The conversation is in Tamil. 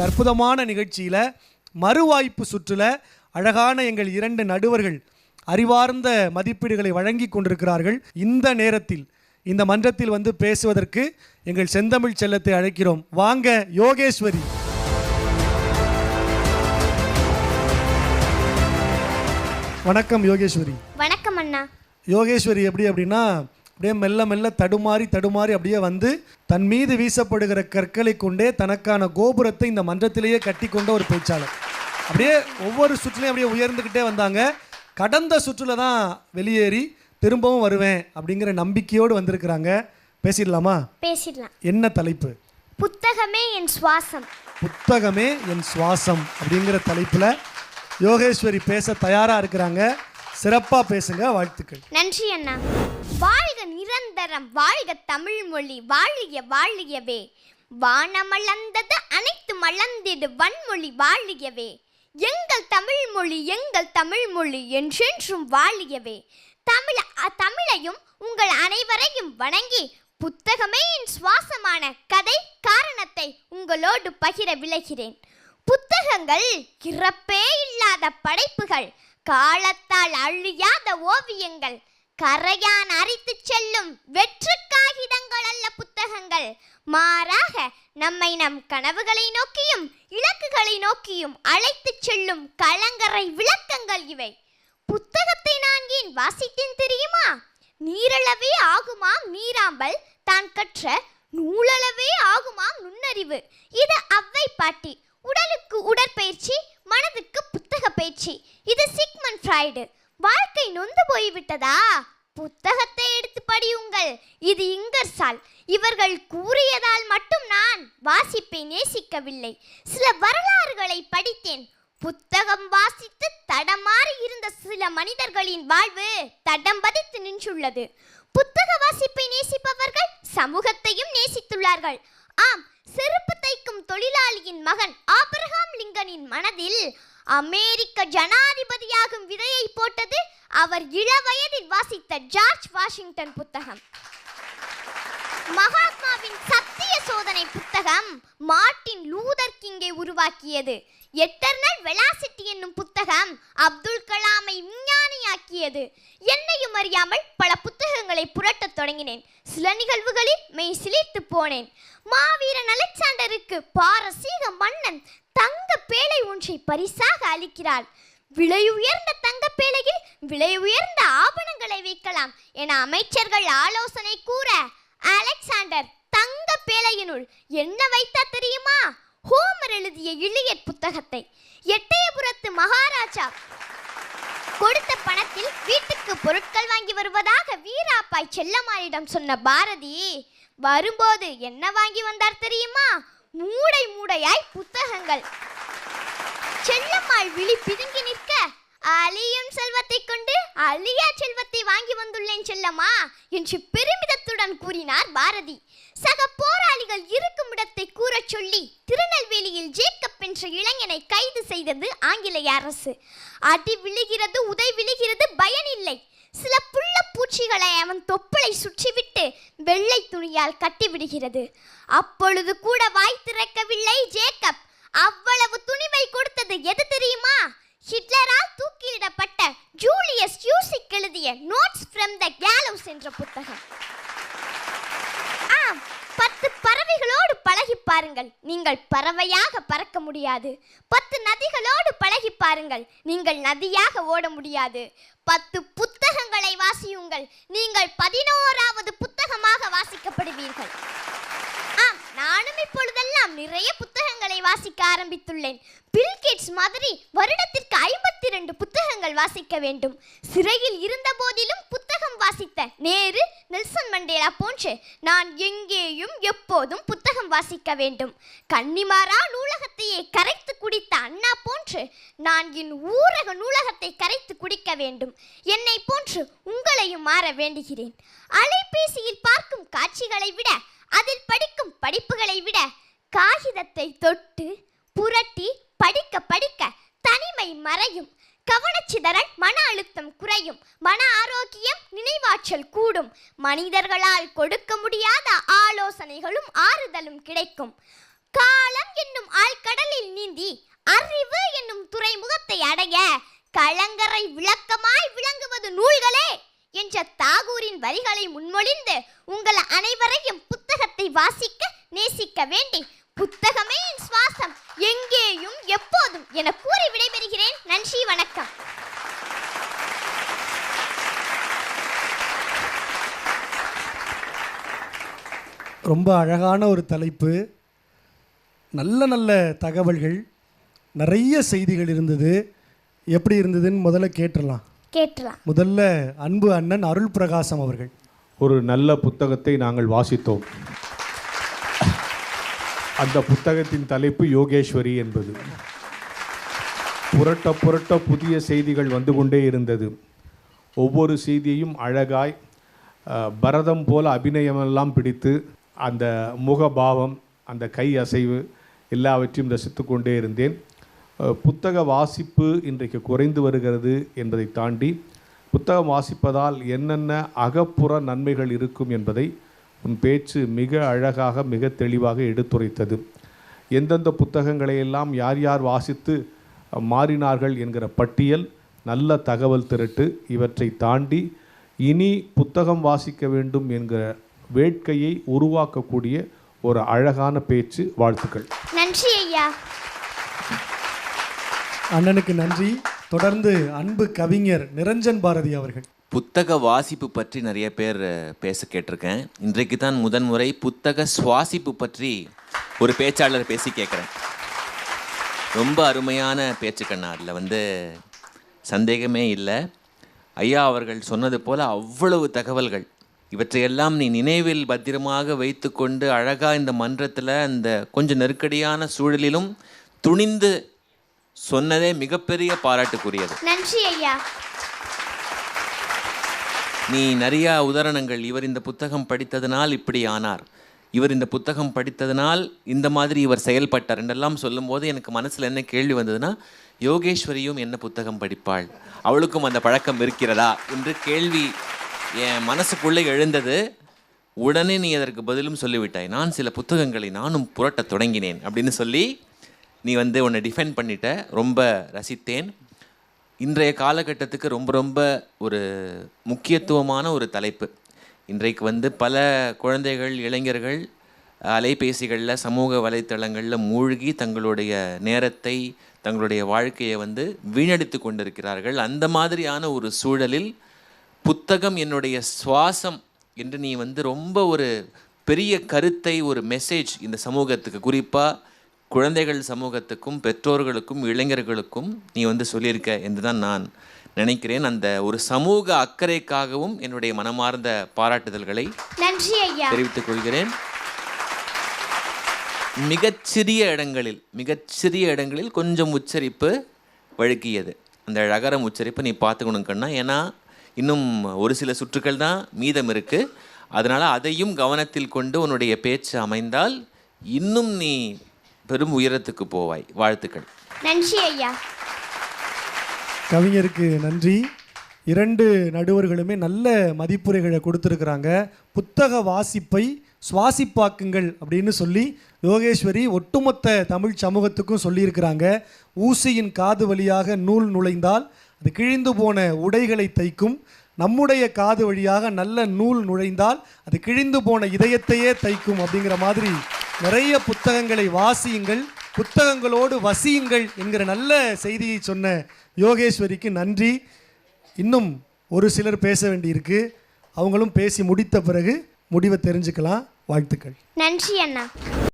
இந்த அற்புதமான நிகழ்ச்சியில் மறுவாய்ப்பு சுற்றுல அழகான எங்கள் 2 நடுவர்கள் அறிவார்ந்த மதிப்பீடுகளை வழங்கி கொண்டிருக்கிறார்கள். இந்த நேரத்தில் இந்த மன்றத்தில் வந்து பேசுவதற்கு எங்கள் செந்தமிழ் செல்லத்தை அழைக்கிறோம். வாங்க யோகேஸ்வரி. வணக்கம் யோகேஸ்வரி. வணக்கம் அண்ணா. யோகேஸ்வரி எப்படி அப்படின்னா அப்படியே மெல்ல மெல்ல தடுமாறி அப்படியே வந்து தன் மீது வீசப்படுகிற கற்களை கொண்டே தனக்கான கோபுரத்தை இந்த மன்றத்திலேயே கட்டி கொண்ட ஒரு பேச்சாளர். அப்படியே ஒவ்வொரு சுற்றுலையும் அப்படியே உயர்ந்துக்கிட்டே வந்தாங்க. கடந்த சுற்றுல தான் வெளியேறி திரும்பவும் வருவேன் அப்படிங்கிற நம்பிக்கையோடு வந்திருக்கிறாங்க. பேசிடலாமா? பேசிடலாம். என்ன தலைப்பு? புத்தகமே என் சுவாசம். புத்தகமே என் சுவாசம் அப்படிங்கிற தலைப்பில் யோகேஸ்வரி பேச தயாராக இருக்கிறாங்க. சிறப்பாக பேசுங்க. வாழ்த்துக்கள். நன்றி அண்ணா. வாழ்க நிரந்தரம், வாழ்க தமிழ் மொழி, வாழிய வாழியவே. வானமளந்தது அனைத்து மளந்திடு வன்மொழி வாழியவே. எங்கள் தமிழ் மொழி என்றென்றும் வாழியவே. தமிழையும் உங்கள் அனைவரையும் வணங்கி புத்தகமே என் சுவாசமான கதை காரணத்தை உங்களோடு பகிர விளைகிறேன். புத்தகங்கள் இறப்பே இல்லாத படைப்புகள், காலத்தால் அழியாத ஓவியங்கள், கரையான் அரித்து செல்லும் வெற்று காகிதங்கள் அல்ல புத்தகங்கள். மாறாக நம்மை நம் கனவுகளை நோக்கியும் இலக்குகளை நோக்கியும் அழைத்து செல்லும் கலங்கரை விளக்கங்கள் இவை. புத்தகத்தை நான் ஏன் வாசித்தேன் தெரியுமா? நீரளவே ஆகுமாம் நீராம்பல், தான் கற்ற நூலளவே ஆகுமாம் நுண்ணறிவு. இது அவ்வை பாட்டி. உடலுக்கு உடற்பயிற்சி, மனதுக்கு புத்தக பயிற்சி. இது சிக்மண்ட் ஃப்ராய்டு. வாழ்க்கை நொந்து போய்விட்டதா? புத்தகத்தை எடுத்து படியுங்கள். இது இங்கர்சால். இவர்கள் கூறியதால் மட்டும் நான் வாசிப்பை நேசிக்கவில்லை. சில வரலாறுகளை படித்தேன். புத்தகம் வாசித்து தடமாறி இருந்த சில மனிதர்களின் வாழ்வு தடம் பதித்து நின்றுள்ளது. புத்தக வாசிப்பை நேசிப்பவர்கள் சமூகத்தையும் நேசித்துள்ளார்கள். ஆம், செருப்பு தைக்கும் தொழிலாளியின் மகன் ஆபிரகாம் லிங்கனின் மனதில் அமெரிக்க ஜனாதிபதியாகும் விதையை போட்டது அவர் இளவயதில் வாசித்த ஜார்ஜ் வாஷிங்டன் புத்தகம். மகாத்மாவின் சத்திய சோதனை புத்தகம் மார்ட்டின் லூதர் கிங்கை உருவாக்கியது. எட்டர்னல் வெலாசிட்டி என்னும் புத்தகம் அப்துல் கலாமை விஞ்ஞானியாக்கியது. என்னையும் அறியாமல் பல புத்தகங்களை புரட்டத் தொடங்கினேன். சில நிகழ்வுகளில் மெய் சிலிர்த்து போனேன். மாவீரன் அலெக்சாண்டருக்கு பாரசீக மன்னன் தங்க பேழை ஒன்றை பரிசாக அளிக்கிறார். விலை உயர்ந்த தங்க பேழையில் விலை உயர்ந்த ஆபரணங்களை வைக்கலாம் என அமைச்சர்கள் ஆலோசனை கூற, அலெக்சாண்டர் தங்க பேழையினுள் என்ன வைத்தார் தெரியுமா? ஹோமர் எழுதிய இலியட் புத்தகத்தை. எட்டயபுரத்து மகாராஜா கொடுத்த பணத்தில் வீட்டுக்கு பொருட்கள் வாங்கி வருவதாக வீராப்பாய் செல்லம்மாளிடம் சொன்ன பாரதி வரும்போது என்ன வாங்கி வந்தார் தெரியுமா? மூடை மூடையாய் புத்தகங்கள். செல்லம்மாள் விழி பிதுங்கி நிற்க, அழியும் செல்வத்தை கொண்டு அழியா செல்வத்தை வாங்கி வந்துள்ளேன் செல்லம்மா என்று பெருமிதத்துடன் கூறினார் பாரதி. சக போராளிகள் இருக்கும் இடத்தை கூறச் சொல்லி திருநெல்வேலியில் ஜேக்கப் என்ற இளைஞனை கைது செய்தது ஆங்கிலேய அரசு. அடி விழுகிறது, உதை விழுகிறது, பயனில்லை. சில புள்ள பூச்சிகளை அவன் தொப்புளை சுற்றிவிட்டு வெள்ளை துணியால் கட்டிவிடுகிறது. அப்பொழுது கூட வாய் திறக்கவில்லை ஜேக்கப். அவ்வளவு துணிவை கொடுத்தது எது தெரியுமா? ஹிட்லரால் தூக்கிலிடப்பட்ட ஜூலியஸ் யூசிக் எழுதிய நோட்ஸ் ஃப்ரம் த கேலோஸ் என்ற புத்தகம். 10 பறவைகளோடு பழகி பாருங்கள், நீங்கள் பறவையாக பறக்க முடியாது. 10 நதிகளோடு பழகி பாருங்கள், நீங்கள் நதியாக ஓட முடியாது. 10 புத்தகங்களை வாசியுங்கள், நீங்கள் 11வது புத்தகமாக வாசிக்கப்படுவீர்கள். நானும் இப்பொழுதெல்லாம் நிறைய புத்தகங்களை வாசிக்க ஆரம்பித்துள்ளேன். பில்கேட்ஸ் மாதிரி வருடத்திற்கு 52 புத்தகங்கள் வாசிக்க வேண்டும். சிறையில் இருந்த போதிலும் புத்தகம் வாசித்த நேரு, நெல்சன் மண்டேலா போன்று நான் எங்கேயும் எப்போதும் புத்தகம் வாசிக்க வேண்டும். கன்னிமாரா நூலகத்தையே கரைத்து குடித்த அண்ணா போன்று நான் என் ஊரக நூலகத்தை கரைத்து குடிக்க வேண்டும். என்னை போன்று உங்களையும் மாற வேண்டுகிறேன். அலைபேசியில் பார்க்கும் காட்சிகளை விட, அதில் படிக்கும் படிப்புகளை விட, காகிதத்தை தொட்டு புரட்டி படிக்க படிக்க தனிமை மறையும். கவனச்சிதறல், மன அழுத்தம் குறையும். மன ஆரோக்கியம், நினைவாற்றல் கூடும். மனிதர்களால் கொடுக்க முடியாத ஆலோசனைகளும் ஆறுதலும் கிடைக்கும். காலம் என்னும் ஆழ்கடலை அறிவு என்னும் துறைமுகத்தை அடைய கலங்கரை விளக்கமாய் விளங்குவது நூல்களே என்ற தாகூரின் வரிகளை முன்மொழிந்து உங்கள் அனைவரையும் புத்தகத்தை வாசிக்க நேசிக்க வேண்டி புத்தகமே என் சுவாசம் எங்கேயும் எப்போதும் என கூறி விடைபெறுகிறேன். நன்றி, வணக்கம். ரொம்ப அழகான ஒரு தலைப்பு, நல்ல நல்ல தகவல்கள், நிறைய செய்திகள் இருந்தது. எப்படி இருந்ததுன்னு முதல்ல கேட்டுடலாம். முதல்ல அன்பு அண்ணன் அருள் பிரகாசம் அவர்கள். ஒரு நல்ல புத்தகத்தை நாங்கள் வாசித்தோம். அந்த புத்தகத்தின் தலைப்பு யோகேஸ்வரி என்பது. புரட்ட புரட்ட புதிய செய்திகள் வந்து கொண்டே இருந்தது. ஒவ்வொரு செய்தியையும் அழகாய் பரதம் போல அபிநயமெல்லாம் பிடித்து அந்த முகபாவம், அந்த கை அசைவு எல்லாவற்றையும் ரசித்து கொண்டே இருந்தேன். புத்தக வாசிப்பு இன்றைக்கு குறைந்து வருகிறது என்பதை தாண்டி புத்தகம் வாசிப்பதால் என்னென்ன அகப்புற நன்மைகள் இருக்கும் என்பதை உன் பேச்சு மிக அழகாக மிக தெளிவாக எடுத்துரைத்தது. எந்தெந்த புத்தகங்களையெல்லாம் யார் யார் வாசித்து மாறினார்கள் என்கிற பட்டியல், நல்ல தகவல் திரட்டு, இவற்றை தாண்டி இனி புத்தகம் வாசிக்க வேண்டும் என்கிற வேட்கையை உருவாக்கக்கூடிய ஒரு அழகான பேச்சு. வாழ்த்துக்கள். நன்றி ஐயா. அண்ணனுக்கு நன்றி. தொடர்ந்து அன்பு கவிஞர் நிரஞ்சன் பாரதி அவர்கள். புத்தக வாசிப்பு பற்றி நிறைய பேர் பேச கேட்டிருக்கேன். இன்றைக்கு தான் முதன்முறை புத்தக சுவாசிப்பு பற்றி ஒரு பேச்சாளர் பேசி கேட்குறேன். ரொம்ப அருமையான பேச்சுக்கண்ணா, அதில் சந்தேகமே இல்லை. ஐயா அவர்கள் சொன்னது போல் அவ்வளவு தகவல்கள், இவற்றையெல்லாம் நீ நினைவில் பத்திரமாக வைத்து கொண்டு அழகாக இந்த மன்றத்தில் அந்த கொஞ்சம் நெருக்கடியான சூழலிலும் துணிந்து சொன்னதே மிகப்பெரிய பாராட்டுக்குரியது. நன்றி ஐயா. நீ நிறைய உதாரணங்கள், இவர் இந்த புத்தகம் படித்ததனால் இப்படி ஆனார், இவர் இந்த புத்தகம் படித்ததனால் இந்த மாதிரி இவர் செயல்பட்டார் என்றெல்லாம் சொல்லும்போது எனக்கு மனசில் என்ன கேள்வி வந்ததுன்னா, யோகேஸ்வரியும் என்ன புத்தகம் படிப்பாள், அவளுக்கும் அந்த பழக்கம் இருக்கிறதா என்று கேள்வி என் மனசுக்குள்ளே எழுந்தது. உடனே நீ அதற்கு பதிலும் சொல்லிவிட்டாய். நான் சில புத்தகங்களை நானும் புரட்ட தொடங்கினேன் அப்படின்னு சொல்லி நீ உன்னை டிஃபெண்ட் பண்ணிட்ட. ரொம்ப ரசித்தேன். இன்றைய காலகட்டத்துக்கு ரொம்ப ரொம்ப ஒரு முக்கியத்துவமான ஒரு தலைப்பு. இன்றைக்கு பல குழந்தைகள், இளைஞர்கள் அலைபேசிகளில், சமூக வலைத்தளங்களில் மூழ்கி தங்களுடைய நேரத்தை, தங்களுடைய வாழ்க்கையை வீணடித்து கொண்டிருக்கிறார்கள். அந்த மாதிரியான ஒரு சூழலில் புத்தகம் என்னுடைய சுவாசம் என்று நீ ரொம்ப ஒரு பெரிய கருத்தை, ஒரு மெசேஜ் இந்த சமூகத்துக்கு, குறிப்பாக குழந்தைகள் சமூகத்துக்கும் பெற்றோர்களுக்கும் இளைஞர்களுக்கும் நீ சொல்லியிருக்க என்று தான் நான் நினைக்கிறேன். அந்த ஒரு சமூக அக்கறைக்காகவும் என்னுடைய மனமார்ந்த பாராட்டுதல்களை தெரிவித்துக் கொள்கிறேன். மிகச்சிறிய இடங்களில் கொஞ்சம் உச்சரிப்பு வழுக்கியது. அந்த அகரம் உச்சரிப்பு நீ பார்த்துக்கணும் கண்ணா. ஏன்னா இன்னும் ஒரு சில சுற்றுக்கள் தான் மீதம் இருக்குது. அதனால் அதையும் கவனத்தில் கொண்டு உன்னுடைய பேச்சு அமைந்தால் இன்னும் நீ பெரும் உயரத்துக்கு போவாய். வாழ்த்துக்கள். நன்றி ஐயா. கவிஞருக்கு நன்றி. இரண்டு நடுவர்களுமே நல்ல மதிப்புரைகளை கொடுத்துருக்குறாங்க. புத்தக வாசிப்பை சுவாசிப்பாக்குங்கள் அப்படின்னு சொல்லி யோகேஸ்வரி ஒட்டுமொத்த தமிழ் சமூகத்துக்கும் சொல்லியிருக்கிறாங்க. ஊசியின் காது வழியாக நூல் நுழைந்தால் அது கிழிந்து போன உடைகளை தைக்கும், நம்முடைய காது வழியாக நல்ல நூல் நுழைந்தால் அது கிழிந்து போன இதயத்தையே தைக்கும் அப்படிங்கிற மாதிரி நிறைய புத்தகங்களை வாசியுங்கள், புத்தகங்களோடு வசியுங்கள் என்கிற நல்ல செய்தியை சொன்ன யோகேஸ்வரிக்கு நன்றி. இன்னும் ஒரு சிலர் பேச வேண்டியிருக்கு. அவங்களும் பேசி முடித்த பிறகு முடிவை தெரிஞ்சுக்கலாம். வாழ்த்துக்கள். நன்றி அண்ணா.